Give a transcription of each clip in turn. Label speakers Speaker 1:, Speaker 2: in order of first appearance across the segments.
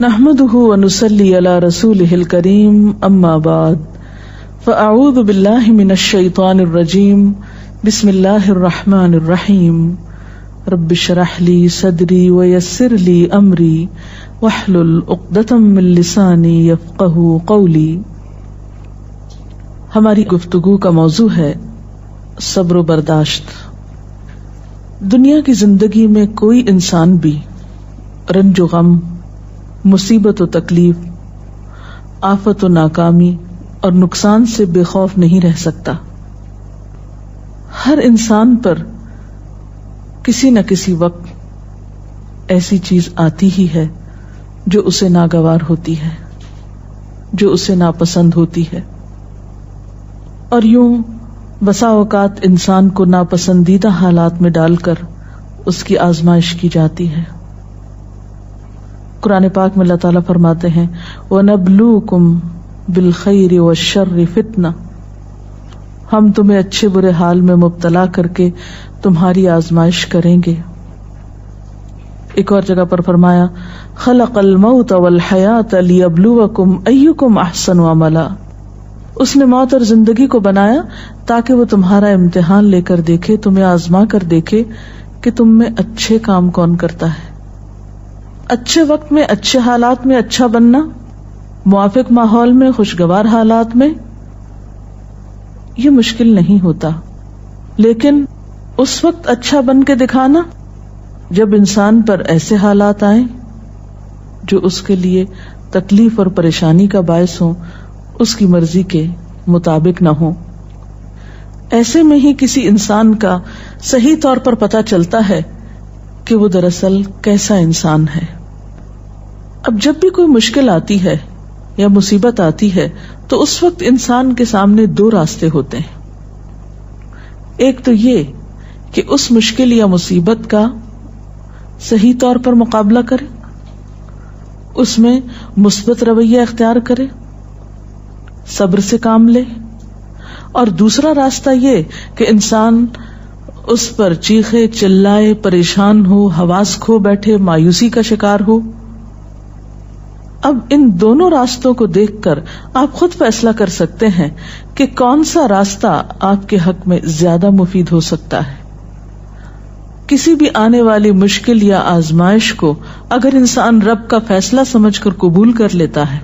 Speaker 1: نحمده ونصلي على رسوله الكريم اما بعد فاعوذ بالله من الشيطان الرجيم بسم الله الرحمن الرحيم رب اشرح لي صدري ويسر لي امري واحلل عقدة من لساني يفقهوا قولي. ہماری گفتگو کا موضوع ہے صبر و برداشت. دنیا کی زندگی میں کوئی انسان بھی رنج و غم، مصیبت و تکلیف، آفت و ناکامی اور نقصان سے بے خوف نہیں رہ سکتا. ہر انسان پر کسی نہ کسی وقت ایسی چیز آتی ہی ہے جو اسے ناگوار ہوتی ہے، جو اسے ناپسند ہوتی ہے، اور یوں بسا اوقات انسان کو ناپسندیدہ حالات میں ڈال کر اس کی آزمائش کی جاتی ہے. قرآن پاک میں اللہ تعالیٰ فرماتے ہیں وَنَبْلُوكُمْ بِالْخَيْرِ وَالشَّرِّ فِتْنَةً، ہم تمہیں اچھے برے حال میں مبتلا کر کے تمہاری آزمائش کریں گے. ایک اور جگہ پر فرمایا خَلَقَ الْمَوْتَ وَالْحَيَاةَ لِيَبْلُوَكُمْ أَيُّكُمْ أَحْسَنُ عَمَلًا، اس نے موت اور زندگی کو بنایا تاکہ وہ تمہارا امتحان لے کر دیکھے، تمہیں آزما کر دیکھے کہ تم میں اچھے کام کون کرتا ہے. اچھے وقت میں، اچھے حالات میں اچھا بننا، موافق ماحول میں، خوشگوار حالات میں، یہ مشکل نہیں ہوتا. لیکن اس وقت اچھا بن کے دکھانا جب انسان پر ایسے حالات آئیں جو اس کے لیے تکلیف اور پریشانی کا باعث ہوں، اس کی مرضی کے مطابق نہ ہو. ایسے میں ہی کسی انسان کا صحیح طور پر پتہ چلتا ہے کہ وہ دراصل کیسا انسان ہے. اب جب بھی کوئی مشکل آتی ہے یا مصیبت آتی ہے تو اس وقت انسان کے سامنے دو راستے ہوتے ہیں. ایک تو یہ کہ اس مشکل یا مصیبت کا صحیح طور پر مقابلہ کرے، اس میں مثبت رویہ اختیار کرے، صبر سے کام لے. اور دوسرا راستہ یہ کہ انسان اس پر چیخے چلائے، پریشان ہو، حواس کھو بیٹھے، مایوسی کا شکار ہو. اب ان دونوں راستوں کو دیکھ کر آپ خود فیصلہ کر سکتے ہیں کہ کون سا راستہ آپ کے حق میں زیادہ مفید ہو سکتا ہے. کسی بھی آنے والی مشکل یا آزمائش کو اگر انسان رب کا فیصلہ سمجھ کر قبول کر لیتا ہے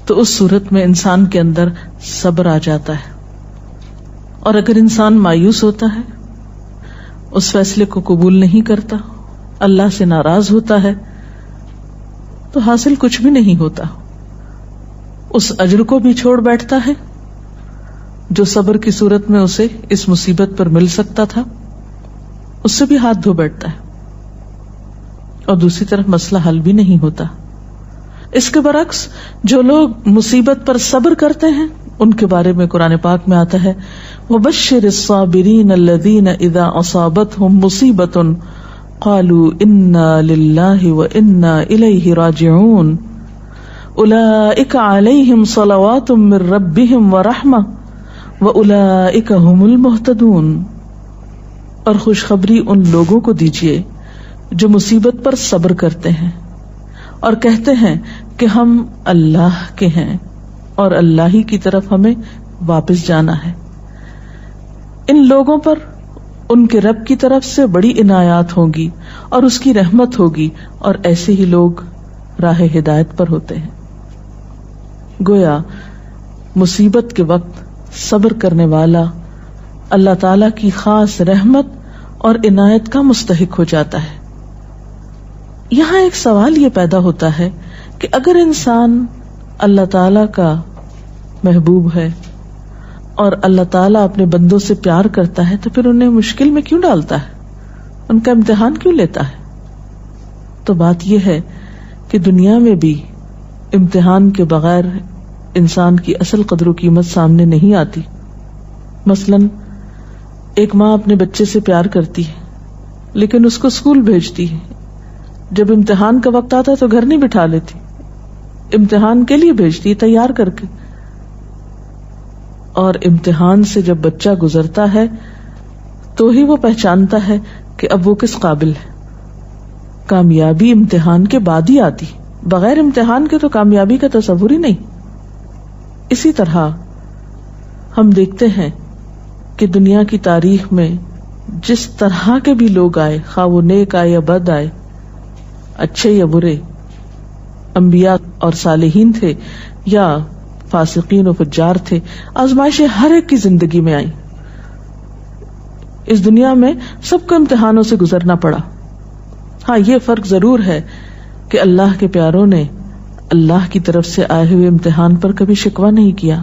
Speaker 1: تو اس صورت میں انسان کے اندر صبر آ جاتا ہے. اور اگر انسان مایوس ہوتا ہے، اس فیصلے کو قبول نہیں کرتا، اللہ سے ناراض ہوتا ہے، تو حاصل کچھ بھی نہیں ہوتا. اس اجر کو بھی چھوڑ بیٹھتا ہے جو صبر کی صورت میں اسے اس مصیبت پر مل سکتا تھا، اس سے بھی ہاتھ دھو بیٹھتا ہے، اور دوسری طرف مسئلہ حل بھی نہیں ہوتا. اس کے برعکس جو لوگ مصیبت پر صبر کرتے ہیں ان کے بارے میں قرآن پاک میں آتا ہے وَبَشِّرِ الصَّابِرِينَ الَّذِينَ إِذَا أَصَابَتْهُمْ مُصِيبَةٌ قَالُوا إِنَّا لِلَّهِ وَإِنَّا إِلَيْهِ رَاجِعُونَ أُولَئِكَ عَلَيْهِمْ صَلَوَاتٌ مِّن رَّبِّهِمْ وَرَحْمَةٌ وَأُولَئِكَ هُمُ الْمُهْتَدُونَ. اور خوشخبری ان لوگوں کو دیجیے جو مصیبت پر صبر کرتے ہیں اور کہتے ہیں کہ ہم اللہ کے ہیں اور اللہ ہی کی طرف ہمیں واپس جانا ہے. ان لوگوں پر ان کے رب کی طرف سے بڑی عنایات ہوں گی اور اس کی رحمت ہوگی، اور ایسے ہی لوگ راہ ہدایت پر ہوتے ہیں. گویا مصیبت کے وقت صبر کرنے والا اللہ تعالی کی خاص رحمت اور عنایت کا مستحق ہو جاتا ہے. یہاں ایک سوال یہ پیدا ہوتا ہے کہ اگر انسان اللہ تعالی کا محبوب ہے اور اللہ تعالیٰ اپنے بندوں سے پیار کرتا ہے تو پھر انہیں مشکل میں کیوں ڈالتا ہے، ان کا امتحان کیوں لیتا ہے؟ تو بات یہ ہے کہ دنیا میں بھی امتحان کے بغیر انسان کی اصل قدر و قیمت سامنے نہیں آتی. مثلا ایک ماں اپنے بچے سے پیار کرتی ہے لیکن اس کو اسکول بھیجتی ہے، جب امتحان کا وقت آتا ہے تو گھر نہیں بٹھا لیتی، امتحان کے لیے بھیجتی تیار کر کے. اور امتحان سے جب بچہ گزرتا ہے تو ہی وہ پہچانتا ہے کہ اب وہ کس قابل ہے. کامیابی امتحان کے بعد ہی آتی، بغیر امتحان کے تو کامیابی کا تصور ہی نہیں۔ اسی طرح ہم دیکھتے ہیں کہ دنیا کی تاریخ میں جس طرح کے بھی لوگ آئے، خواہ وہ نیک آئے یا بد آئے، اچھے یا برے، انبیاء اور صالحین تھے یا فاسقین و فجار تھے، آزمائشیں ہر ایک کی زندگی میں آئیں۔ اس دنیا میں سب کو امتحانوں سے گزرنا پڑا۔ ہاں، یہ فرق ضرور ہے کہ اللہ کے پیاروں نے اللہ کی طرف سے آئے ہوئے امتحان پر کبھی شکوہ نہیں کیا،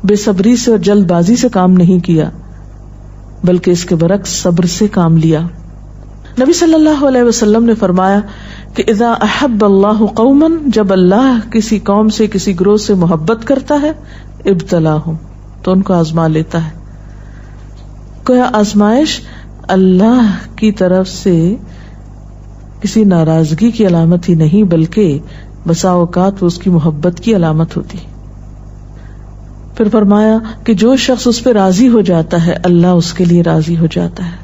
Speaker 1: بے صبری سے اور جلد بازی سے کام نہیں کیا، بلکہ اس کے برعکس صبر سے کام لیا۔ نبی صلی اللہ علیہ وسلم نے فرمایا کہ اذا احب اللہ قوما، جب اللہ کسی قوم سے، کسی گروہ سے محبت کرتا ہے، ابتلاہم، تو ان کو آزما لیتا ہے۔ گویا آزمائش اللہ کی طرف سے کسی ناراضگی کی علامت ہی نہیں، بلکہ بسا اوقات وہ اس کی محبت کی علامت ہوتی۔ پھر فرمایا کہ جو شخص اس پہ راضی ہو جاتا ہے اللہ اس کے لیے راضی ہو جاتا ہے،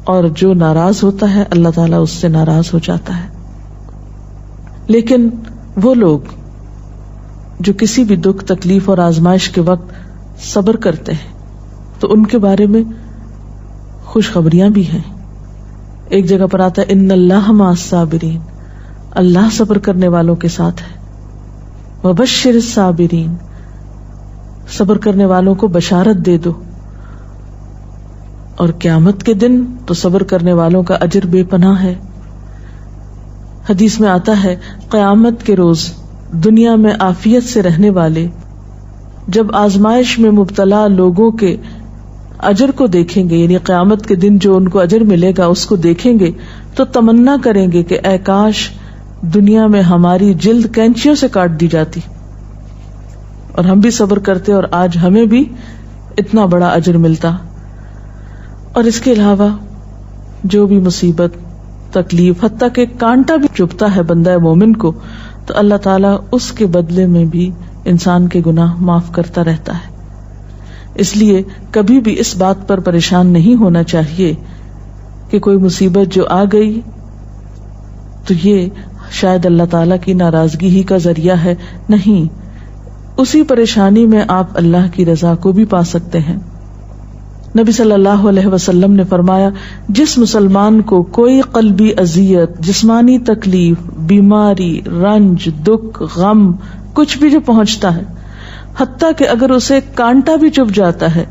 Speaker 1: اور جو ناراض ہوتا ہے اللہ تعالیٰ اس سے ناراض ہو جاتا ہے۔ لیکن وہ لوگ جو کسی بھی دکھ، تکلیف اور آزمائش کے وقت صبر کرتے ہیں تو ان کے بارے میں خوشخبریاں بھی ہیں۔ ایک جگہ پر آتا ہے ان اللہ مع الصابرین، اللہ صبر کرنے والوں کے ساتھ ہے۔ وبشر الصابرین، صبر کرنے والوں کو بشارت دے دو۔ اور قیامت کے دن تو صبر کرنے والوں کا اجر بے پناہ ہے۔ حدیث میں آتا ہے قیامت کے روز دنیا میں عافیت سے رہنے والے جب آزمائش میں مبتلا لوگوں کے اجر کو دیکھیں گے، یعنی قیامت کے دن جو ان کو اجر ملے گا اس کو دیکھیں گے تو تمنا کریں گے کہ اے کاش دنیا میں ہماری جلد کینچیوں سے کاٹ دی جاتی اور ہم بھی صبر کرتے اور آج ہمیں بھی اتنا بڑا اجر ملتا۔ اور اس کے علاوہ جو بھی مصیبت، تکلیف، حتیٰ کہ کانٹا بھی چبھتا ہے بندہ مومن کو تو اللہ تعالیٰ اس کے بدلے میں بھی انسان کے گناہ معاف کرتا رہتا ہے۔ اس لیے کبھی بھی اس بات پر پریشان نہیں ہونا چاہیے کہ کوئی مصیبت جو آ گئی تو یہ شاید اللہ تعالیٰ کی ناراضگی ہی کا ذریعہ ہے۔ نہیں، اسی پریشانی میں آپ اللہ کی رضا کو بھی پا سکتے ہیں۔ نبی صلی اللہ علیہ وسلم نے فرمایا جس مسلمان کو کوئی قلبی اذیت، جسمانی تکلیف، بیماری، رنج، دکھ، غم، کچھ بھی جو پہنچتا ہے، حتیٰ کہ اگر اسے کانٹا بھی چبھ جاتا ہے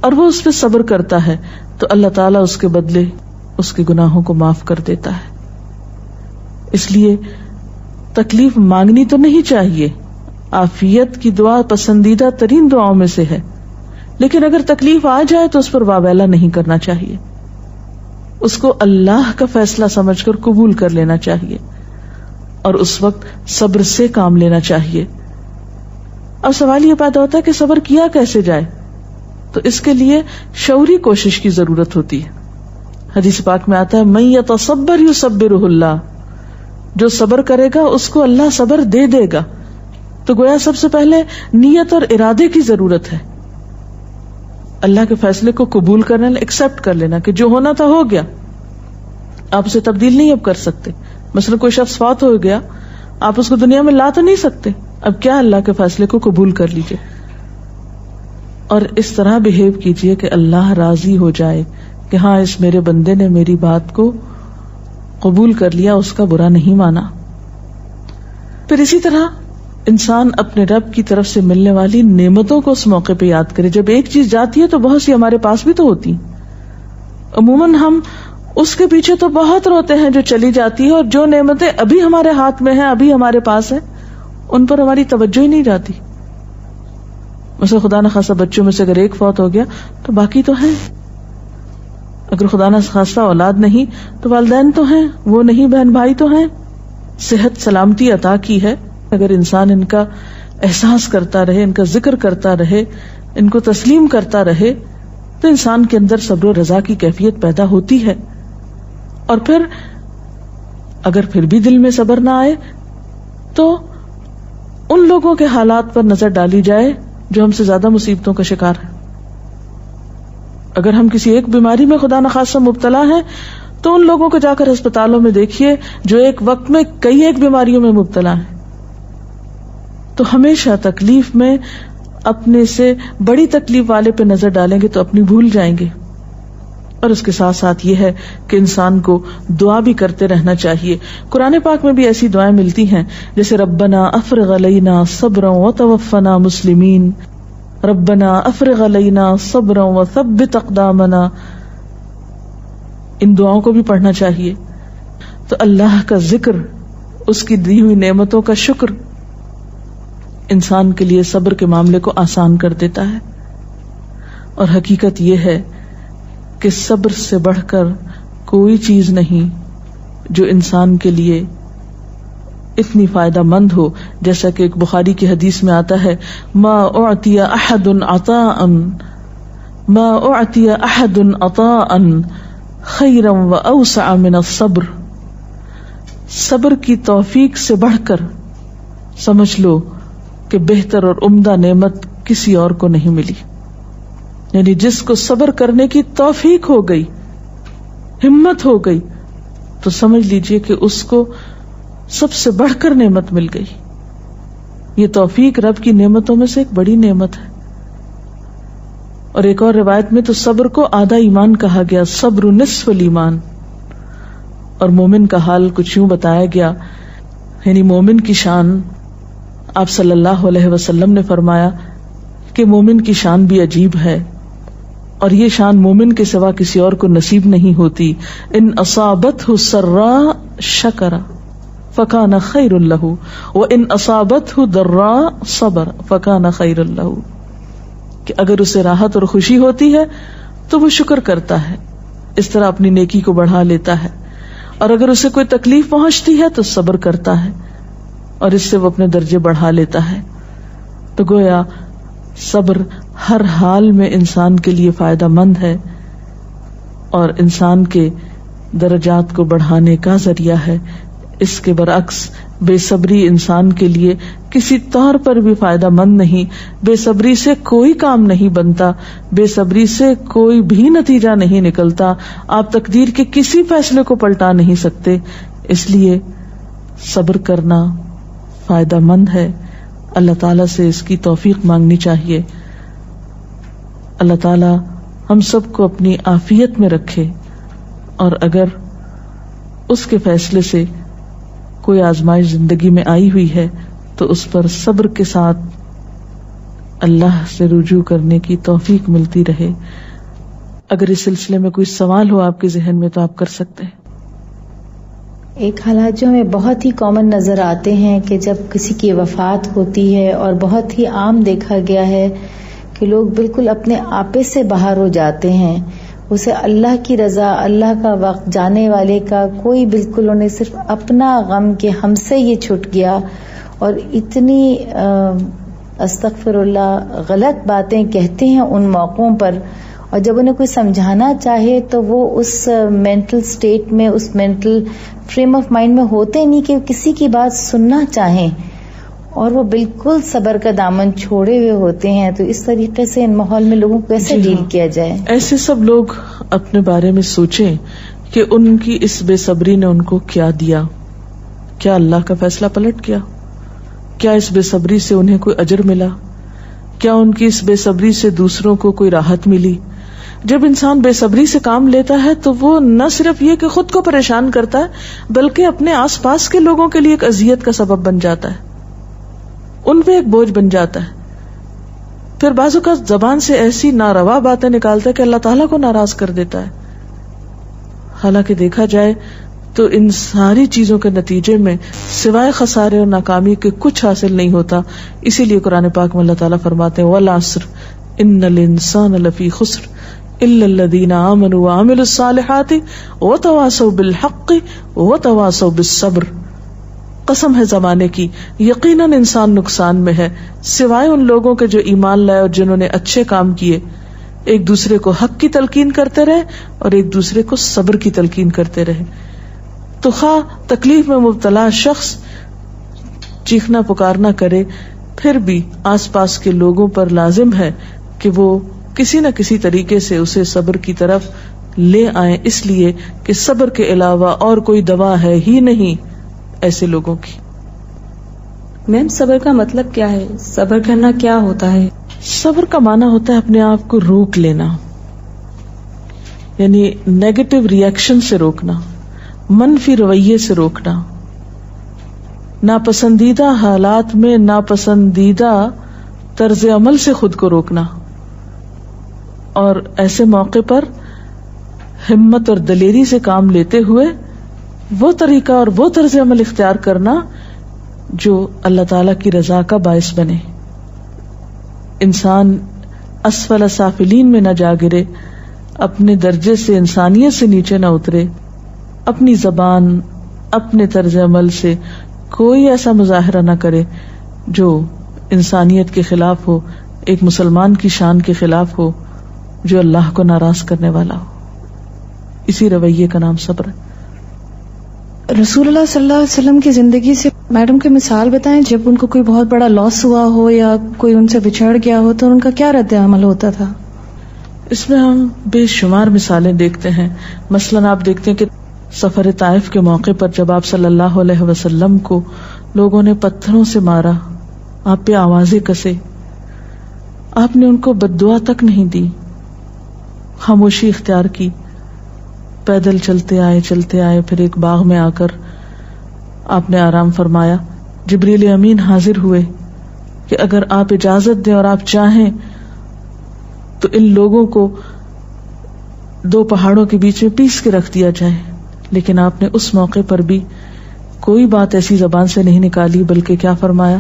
Speaker 1: اور وہ اس پہ صبر کرتا ہے تو اللہ تعالیٰ اس کے بدلے اس کے گناہوں کو معاف کر دیتا ہے۔ اس لیے تکلیف مانگنی تو نہیں چاہیے، عافیت کی دعا پسندیدہ ترین دعاؤں میں سے ہے، لیکن اگر تکلیف آ جائے تو اس پر واویلا نہیں کرنا چاہیے، اس کو اللہ کا فیصلہ سمجھ کر قبول کر لینا چاہیے اور اس وقت صبر سے کام لینا چاہیے۔ اب سوال یہ پیدا ہوتا ہے کہ صبر کیا کیسے جائے؟ تو اس کے لیے شعوری کوشش کی ضرورت ہوتی ہے۔ حدیث پاک میں آتا ہے من یتصبر یصبرہ اللہ، جو صبر کرے گا اس کو اللہ صبر دے دے گا۔ تو گویا سب سے پہلے نیت اور ارادے کی ضرورت ہے، اللہ کے فیصلے کو قبول کرنا، ایکسپٹ کر لینا کہ جو ہونا تھا ہو گیا، آپ اسے تبدیل نہیں اب کر سکتے۔ مثلا کوئی شخص فوت ہو گیا، آپ اس کو دنیا میں لا تو نہیں سکتے، اب کیا اللہ کے فیصلے کو قبول کر لیجئے اور اس طرح بہیو کیجئے کہ اللہ راضی ہو جائے کہ ہاں اس میرے بندے نے میری بات کو قبول کر لیا، اس کا برا نہیں مانا۔ پھر اسی طرح انسان اپنے رب کی طرف سے ملنے والی نعمتوں کو اس موقع پہ یاد کرے۔ جب ایک چیز جاتی ہے تو بہت سی ہمارے پاس بھی تو ہوتی ہیں، عموماً ہم اس کے پیچھے تو بہت روتے ہیں جو چلی جاتی ہے، اور جو نعمتیں ابھی ہمارے ہاتھ میں ہیں، ابھی ہمارے پاس ہیں، ان پر ہماری توجہ ہی نہیں جاتی۔ مثلا خدا نہ خاصہ بچوں میں سے اگر ایک فوت ہو گیا تو باقی تو ہیں، اگر خدا نہ خاصہ اولاد نہیں تو والدین تو ہیں، وہ نہیں بہن بھائی تو ہیں۔ صحت سلامتی عطا کی ہے، اگر انسان ان کا احساس کرتا رہے، ان کا ذکر کرتا رہے، ان کو تسلیم کرتا رہے تو انسان کے اندر صبر و رضا کی کیفیت پیدا ہوتی ہے۔ اور پھر اگر پھر بھی دل میں صبر نہ آئے تو ان لوگوں کے حالات پر نظر ڈالی جائے جو ہم سے زیادہ مصیبتوں کا شکار ہیں۔ اگر ہم کسی ایک بیماری میں خدا نخواستہ مبتلا ہیں تو ان لوگوں کو جا کر ہسپتالوں میں دیکھیے جو ایک وقت میں کئی ایک بیماریوں میں مبتلا ہیں. تو ہمیشہ تکلیف میں اپنے سے بڑی تکلیف والے پہ نظر ڈالیں گے تو اپنی بھول جائیں گے. اور اس کے ساتھ ساتھ یہ ہے کہ انسان کو دعا بھی کرتے رہنا چاہیے. قرآن پاک میں بھی ایسی دعائیں ملتی ہیں جیسے ربنا افرغ علینا صبرا وتوفنا مسلمین، ربنا افرغ علینا صبرا وثبت اقدامنا. ان دعاؤں کو بھی پڑھنا چاہیے. تو اللہ کا ذکر، اس کی دی ہوئی نعمتوں کا شکر انسان کے لیے صبر کے معاملے کو آسان کر دیتا ہے. اور حقیقت یہ ہے کہ صبر سے بڑھ کر کوئی چیز نہیں جو انسان کے لیے اتنی فائدہ مند ہو. جیسا کہ ایک بخاری کی حدیث میں آتا ہے ما اعطی احد عطاء ما اعطی احد عطاء خیرا واوسع من الصبر. صبر کی توفیق سے بڑھ کر سمجھ لو کہ بہتر اور عمدہ نعمت کسی اور کو نہیں ملی. یعنی جس کو صبر کرنے کی توفیق ہو گئی، ہمت ہو گئی، تو سمجھ لیجئے کہ اس کو سب سے بڑھ کر نعمت مل گئی. یہ توفیق رب کی نعمتوں میں سے ایک بڑی نعمت ہے. اور ایک اور روایت میں تو صبر کو آدھا ایمان کہا گیا، صبر نصف الایمان. اور مومن کا حال کچھ یوں بتایا گیا، یعنی مومن کی شان آپ صلی اللہ علیہ وسلم نے فرمایا کہ مومن کی شان بھی عجیب ہے، اور یہ شان مومن کے سوا کسی اور کو نصیب نہیں ہوتی. ان اصابتہ سراء شکر فکان خیر لہ وان اصابتہ ضراء صبر فکان خیر لہ. کہ اگر اسے راحت اور خوشی ہوتی ہے تو وہ شکر کرتا ہے، اس طرح اپنی نیکی کو بڑھا لیتا ہے. اور اگر اسے کوئی تکلیف پہنچتی ہے تو صبر کرتا ہے، اور اس سے وہ اپنے درجے بڑھا لیتا ہے. تو گویا صبر ہر حال میں انسان کے لیے فائدہ مند ہے اور انسان کے درجات کو بڑھانے کا ذریعہ ہے. اس کے برعکس بے صبری انسان کے لیے کسی طور پر بھی فائدہ مند نہیں. بے صبری سے کوئی کام نہیں بنتا، بے صبری سے کوئی بھی نتیجہ نہیں نکلتا. آپ تقدیر کے کسی فیصلے کو پلٹا نہیں سکتے. اس لیے صبر کرنا فائدہ مند ہے. اللہ تعالیٰ سے اس کی توفیق مانگنی چاہیے. اللہ تعالیٰ ہم سب کو اپنی عافیت میں رکھے، اور اگر اس کے فیصلے سے کوئی آزمائش زندگی میں آئی ہوئی ہے تو اس پر صبر کے ساتھ اللہ سے رجوع کرنے کی توفیق ملتی رہے. اگر اس سلسلے میں کوئی سوال ہو آپ کے ذہن میں تو آپ کر سکتے ہیں.
Speaker 2: ایک حالات جو ہمیں بہت ہی کامن نظر آتے ہیں کہ جب کسی کی وفات ہوتی ہے، اور بہت ہی عام دیکھا گیا ہے کہ لوگ بالکل اپنے آپے سے باہر ہو جاتے ہیں. اسے اللہ کی رضا، اللہ کا وقت، جانے والے کا کوئی بالکل انہیں صرف اپنا غم کہ ہم سے یہ چھٹ گیا، اور اتنی استغفر اللہ غلط باتیں کہتے ہیں ان موقعوں پر. اور جب انہیں کوئی سمجھانا چاہے تو وہ اس مینٹل سٹیٹ میں، اس مینٹل فریم آف مائنڈ میں ہوتے نہیں کہ کسی کی بات سننا چاہیں، اور وہ بالکل صبر کا دامن چھوڑے ہوئے ہوتے ہیں. تو اس طریقے سے ان ماحول میں لوگوں کو کیسے ڈیل کیا جائے؟ ایسے
Speaker 1: سب لوگ اپنے بارے میں سوچیں کہ ان کی اس بے صبری نے ان کو کیا دیا. کیا اللہ کا فیصلہ پلٹ گیا؟ کیا اس بے صبری سے انہیں کوئی اجر ملا؟ کیا ان کی اس بے صبری سے دوسروں کو کوئی راحت ملی؟ جب انسان بے صبری سے کام لیتا ہے تو وہ نہ صرف یہ کہ خود کو پریشان کرتا ہے بلکہ اپنے آس پاس کے لوگوں کے لیے ایک اذیت کا سبب بن جاتا ہے، ان پہ ایک بوجھ بن جاتا ہے. پھر بعض اوقات زبان سے ایسی ناروا باتیں نکالتا ہے کہ اللہ تعالیٰ کو ناراض کر دیتا ہے. حالانکہ دیکھا جائے تو ان ساری چیزوں کے نتیجے میں سوائے خسارے اور ناکامی کے کچھ حاصل نہیں ہوتا. اسی لیے قرآن پاک میں اللہ تعالیٰ فرماتے ہیں والعصر ان الانسان لفی خسر الا الذین آمنوا وعملوا الصالحات وتواصوا بالحق وتواصوا بالصبر. قسم ہے زمانے کی، یقیناً انسان نقصان میں ہے سوائے ان لوگوں کے جو ایمان لائے اور جنہوں نے اچھے کام کیے، ایک دوسرے کو حق کی تلقین کرتے رہے اور ایک دوسرے کو صبر کی تلقین کرتے رہے. تو خواہ تکلیف میں مبتلا شخص چیخنا پکارنا کرے، پھر بھی آس پاس کے لوگوں پر لازم ہے کہ وہ کسی نہ کسی طریقے سے اسے صبر کی طرف لے آئیں، اس لیے کہ صبر کے علاوہ اور کوئی دوا ہے ہی نہیں ایسے لوگوں کی.
Speaker 3: میم صبر کا مطلب کیا ہے؟ صبر کرنا کیا ہوتا ہے؟
Speaker 1: صبر کا معنی ہوتا ہے اپنے آپ کو روک لینا، یعنی نیگیٹو ریئیکشن سے روکنا، منفی رویے سے روکنا، ناپسندیدہ حالات میں ناپسندیدہ طرز عمل سے خود کو روکنا، اور ایسے موقع پر ہمت اور دلیری سے کام لیتے ہوئے وہ طریقہ اور وہ طرز عمل اختیار کرنا جو اللہ تعالی کی رضا کا باعث بنے. انسان اسفل سافلین میں نہ جا گرے، اپنے درجے سے انسانیت سے نیچے نہ اترے، اپنی زبان اپنے طرز عمل سے کوئی ایسا مظاہرہ نہ کرے جو انسانیت کے خلاف ہو، ایک مسلمان کی شان کے خلاف ہو، جو اللہ کو ناراض کرنے والا ہو. اسی رویے کا نام صبر ہے.
Speaker 3: رسول اللہ صلی اللہ علیہ وسلم کی زندگی سے میڈم کی مثال بتائیں، جب ان کو کوئی بہت بڑا لاس ہوا ہو یا کوئی ان سے بچھڑ گیا ہو تو ان کا کیا رد عمل ہوتا تھا؟
Speaker 1: اس میں ہم بے شمار مثالیں دیکھتے ہیں. مثلاً آپ دیکھتے ہیں کہ سفر طائف کے موقع پر جب آپ صلی اللہ علیہ وسلم کو لوگوں نے پتھروں سے مارا، آپ پہ آوازیں کسے، آپ نے ان کو بد دعا تک نہیں دی، خاموشی اختیار کی، پیدل چلتے آئے، پھر ایک باغ میں آ کر آپ نے آرام فرمایا. جبریل امین حاضر ہوئے کہ اگر آپ اجازت دیں اور آپ چاہیں تو ان لوگوں کو 2 پہاڑوں کے بیچ میں پیس کے رکھ دیا جائے. لیکن آپ نے اس موقع پر بھی کوئی بات ایسی زبان سے نہیں نکالی، بلکہ کیا فرمایا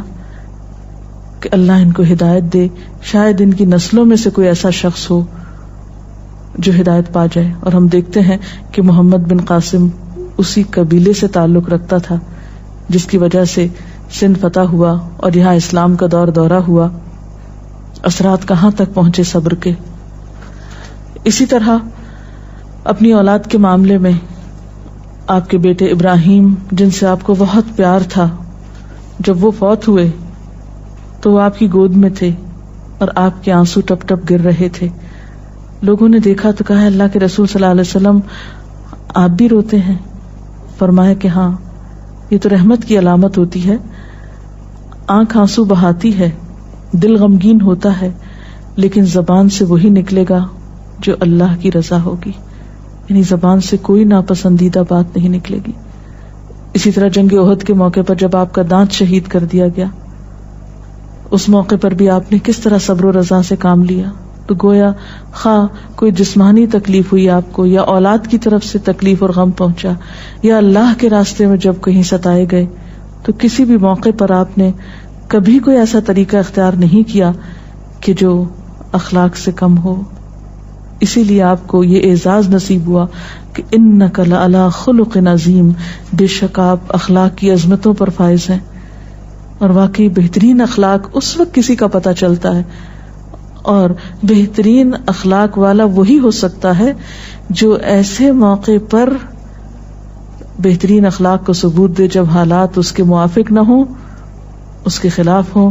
Speaker 1: کہ اللہ ان کو ہدایت دے، شاید ان کی نسلوں میں سے کوئی ایسا شخص ہو جو ہدایت پا جائے. اور ہم دیکھتے ہیں کہ محمد بن قاسم اسی قبیلے سے تعلق رکھتا تھا جس کی وجہ سے سندھ فتح ہوا اور یہاں اسلام کا دورہ ہوا. اثرات کہاں تک پہنچے صبر کے. اسی طرح اپنی اولاد کے معاملے میں آپ کے بیٹے ابراہیم، جن سے آپ کو بہت پیار تھا، جب وہ فوت ہوئے تو وہ آپ کی گود میں تھے اور آپ کے آنسو ٹپ ٹپ گر رہے تھے. لوگوں نے دیکھا تو کہا اللہ کے رسول صلی اللہ علیہ وسلم آپ بھی روتے ہیں؟ فرمایا کہ ہاں، یہ تو رحمت کی علامت ہوتی ہے. آنکھ آنسو بہاتی ہے، دل غمگین ہوتا ہے، لیکن زبان سے وہی نکلے گا جو اللہ کی رضا ہوگی، یعنی زبان سے کوئی ناپسندیدہ بات نہیں نکلے گی. اسی طرح جنگ احد کے موقع پر جب آپ کا دانت شہید کر دیا گیا، اس موقع پر بھی آپ نے کس طرح صبر و رضا سے کام لیا. تو گویا خواہ کوئی جسمانی تکلیف ہوئی آپ کو، یا اولاد کی طرف سے تکلیف اور غم پہنچا، یا اللہ کے راستے میں جب کہیں ستائے گئے، تو کسی بھی موقع پر آپ نے کبھی کوئی ایسا طریقہ اختیار نہیں کیا کہ جو اخلاق سے کم ہو. اسی لیے آپ کو یہ اعزاز نصیب ہوا کہ انک لعلی خلق عظیم، بے شک آپ اخلاق کی عظمتوں پر فائز ہیں. اور واقعی بہترین اخلاق اس وقت کسی کا پتہ چلتا ہے، اور بہترین اخلاق والا وہی ہو سکتا ہے جو ایسے موقع پر بہترین اخلاق کو ثبوت دے جب حالات اس کے موافق نہ ہوں، اس کے خلاف ہوں،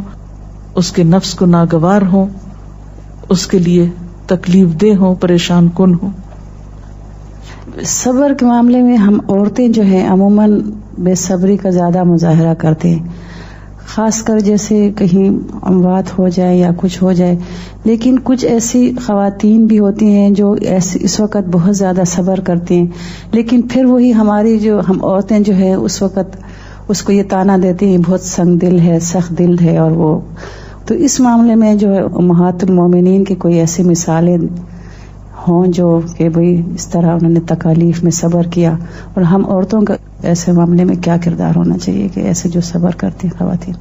Speaker 1: اس کے نفس کو ناگوار ہوں، اس کے لیے تکلیف دہ ہوں، پریشان کن ہوں.
Speaker 4: صبر کے معاملے میں ہم عورتیں جو ہیں عموماً بے صبری کا زیادہ مظاہرہ کرتے ہیں، خاص کر جیسے کہیں اموات ہو جائے یا کچھ ہو جائے. لیکن کچھ ایسی خواتین بھی ہوتی ہیں جو اس وقت بہت زیادہ صبر کرتی ہیں، لیکن پھر وہی ہماری جو ہم عورتیں جو ہے اس وقت اس کو یہ تانا دیتی ہیں بہت سنگ دل ہے، سخت دل ہے. اور وہ تو اس معاملے میں جو ہے امہات المومنین کی کوئی ایسی مثالیں ہوں جو کہ بھئی اس طرح انہوں نے تکالیف میں صبر کیا، اور ہم عورتوں کا ایسے معاملے میں کیا کردار ہونا چاہیے کہ ایسے جو صبر کرتی ہیں خواتین.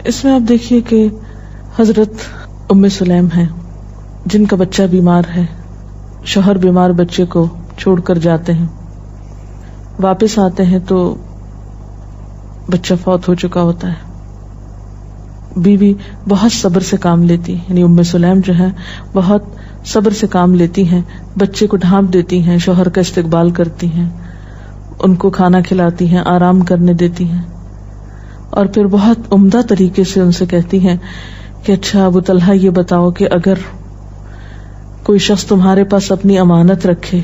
Speaker 1: اس میں آپ دیکھیے کہ حضرت ام سلیم ہیں جن کا بچہ بیمار ہے، شوہر بیمار بچے کو چھوڑ کر جاتے ہیں، واپس آتے ہیں تو بچہ فوت ہو چکا ہوتا ہے. بیوی بہت صبر سے کام لیتی، یعنی ام سلیم جو ہے بہت صبر سے کام لیتی ہیں، بچے کو ڈھانپ دیتی ہیں، شوہر کا استقبال کرتی ہیں، ان کو کھانا کھلاتی ہیں، آرام کرنے دیتی ہیں، اور پھر بہت عمدہ طریقے سے ان سے کہتی ہیں کہ اچھا ابو طلحہ یہ بتاؤ کہ اگر کوئی شخص تمہارے پاس اپنی امانت رکھے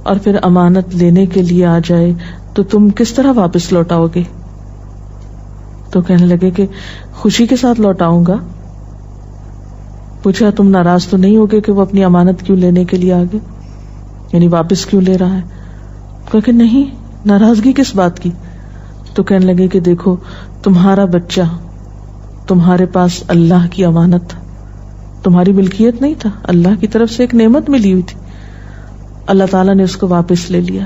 Speaker 1: اور پھر امانت لینے کے لیے آ جائے تو تم کس طرح واپس لوٹاؤ گے؟ تو کہنے لگے کہ خوشی کے ساتھ لوٹاؤں گا. پوچھا تم ناراض تو نہیں ہوگے کہ وہ اپنی امانت کیوں لینے کے لیے آگے، یعنی واپس کیوں لے رہا ہے؟ کہا کہ نہیں، ناراضگی کس بات کی؟ تو کہنے لگے کہ دیکھو تمہارا بچہ تمہارے پاس اللہ کی امانت تھا، تمہاری ملکیت نہیں تھا، اللہ کی طرف سے ایک نعمت ملی ہوئی تھی، اللہ تعالیٰ نے اس کو واپس لے لیا.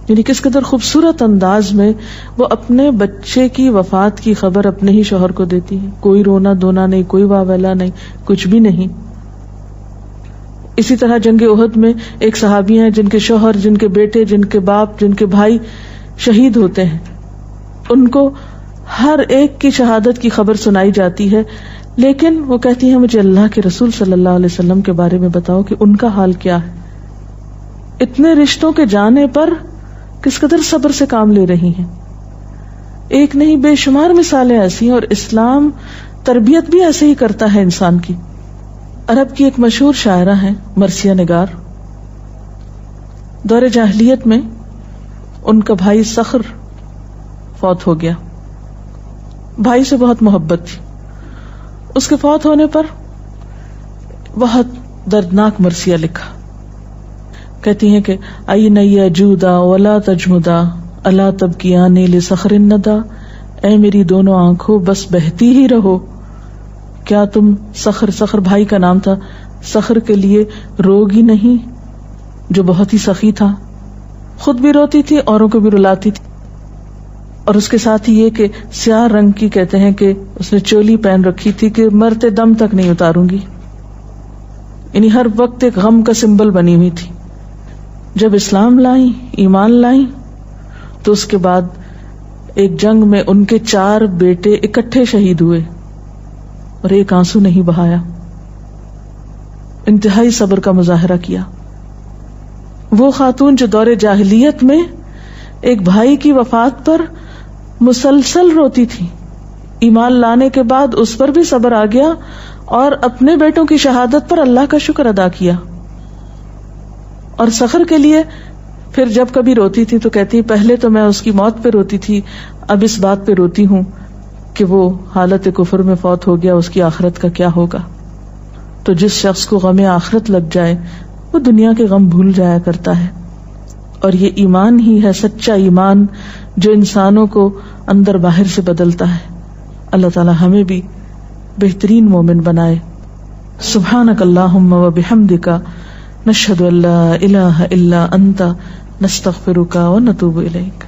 Speaker 1: یعنی کس قدر خوبصورت انداز میں وہ اپنے بچے کی وفات کی خبر اپنے ہی شوہر کو دیتی ہے. کوئی رونا دھونا نہیں، کوئی واویلا نہیں، کچھ بھی نہیں. اسی طرح جنگ احد میں ایک صحابی ہیں جن کے شوہر، جن کے بیٹے، جن کے باپ، جن کے بھائی شہید ہوتے ہیں. ان کو ہر ایک کی شہادت کی خبر سنائی جاتی ہے، لیکن وہ کہتی ہیں مجھے اللہ کے رسول صلی اللہ علیہ وسلم کے بارے میں بتاؤ کہ ان کا حال کیا ہے. اتنے رشتوں کے جانے پر کس قدر صبر سے کام لے رہی ہیں. ایک نہیں بے شمار مثالیں ایسی ہیں، اور اسلام تربیت بھی ایسے ہی کرتا ہے انسان کی. عرب کی ایک مشہور شاعرہ ہیں مرثیہ نگار. دور جاہلیت میں ان کا بھائی صخر فوت ہو گیا. بھائی سے بہت محبت تھی. اس کے فوت ہونے پر بہت دردناک مرثیہ لکھا. کہتی ہیں کہ این یجودا ولا تجمدا الا تبکیانی لصخر الندى، اے میری دونوں آنکھوں بس بہتی ہی رہو، کیا تم صخر بھائی کا نام تھا، صخر کے لیے روگ ہی نہیں جو بہت ہی سخی تھا، خود بھی روتی تھی اوروں کو بھی رلاتی تھی. اور اس کے ساتھ ہی یہ کہ سیاہ رنگ کی کہتے ہیں کہ اس نے چولی پہن رکھی تھی کہ مرتے دم تک نہیں اتاروں گی، یعنی ہر وقت ایک غم کا سمبل بنی ہوئی تھی. جب اسلام لائیں، ایمان لائیں، تو اس کے بعد ایک جنگ میں ان کے 4 بیٹے اکٹھے شہید ہوئے اور ایک آنسو نہیں بہایا. انتہائی صبر کا مظاہرہ کیا. وہ خاتون جو دور جاہلیت میں ایک بھائی کی وفات پر مسلسل روتی تھی، ایمان لانے کے بعد اس پر بھی صبر آ گیا اور اپنے بیٹوں کی شہادت پر اللہ کا شکر ادا کیا. اور صخر کے لیے پھر جب کبھی روتی تھی تو کہتی پہلے تو میں اس کی موت پہ روتی تھی، اب اس بات پہ روتی ہوں کہ وہ حالت کفر میں فوت ہو گیا، اس کی آخرت کا کیا ہوگا. تو جس شخص کو غم آخرت لگ جائے وہ دنیا کے غم بھول جایا کرتا ہے. اور یہ ایمان ہی ہے سچا ایمان جو انسانوں کو اندر باہر سے بدلتا ہے. اللہ تعالی ہمیں بھی بہترین مومن بنائے. سبحانک اللہم و بحمدک نشہد ان لا الہ الا انت نستغفرک و نتوب الیک.